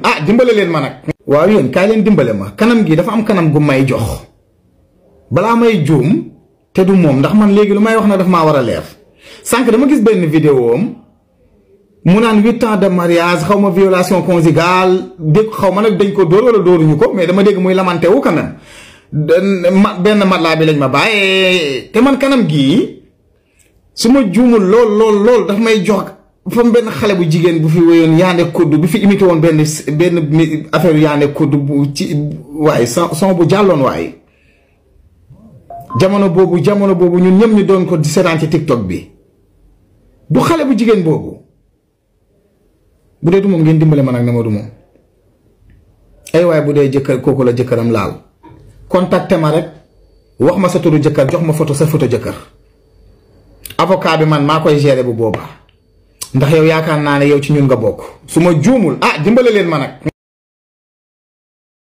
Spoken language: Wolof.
ah dimbale leen ma nag. waaw yéen kaay leen dimbale ma kanam gi dafa am kanam gu may jox balaa may juum te du moom ndax man léegi lu may wax na daf maa war a leer sànq dama gis benn vidéo am mu naan 8 ans de mariage xaw ma violation conjugale dégg xaw ma nag dañ ko dóor wala dóoruñu ko mais dama dégg muy lamenté wu quand même benn matelas bi lañ ma bàyyee te man kanam gii su ma juumul lool daf may jox fam benn xale bu jigéen bu fi wéyoon Yaane Koddu bi fi imité woon benn affaire Yaane Koddu bu ci waaye son bu jàlloon waaye jamono boobu ñun ñëpp ñu doon ko di seetaan ci TikTok bi du xale bu jigéen boobu bu dee du moom ngeen dimbale ma nag ne ma du moom ay waaye bu dee jëkkër kooku la jëkkëram laal contacté ma rek wax ma sa turu jëkkër jox ma sa photo jëkkër avocat bi man maa koy gérer bu boobaa ndax yow yaakaar naa ne yow ci ñun nga bokk su ma juumul ah dimbale leen ma nag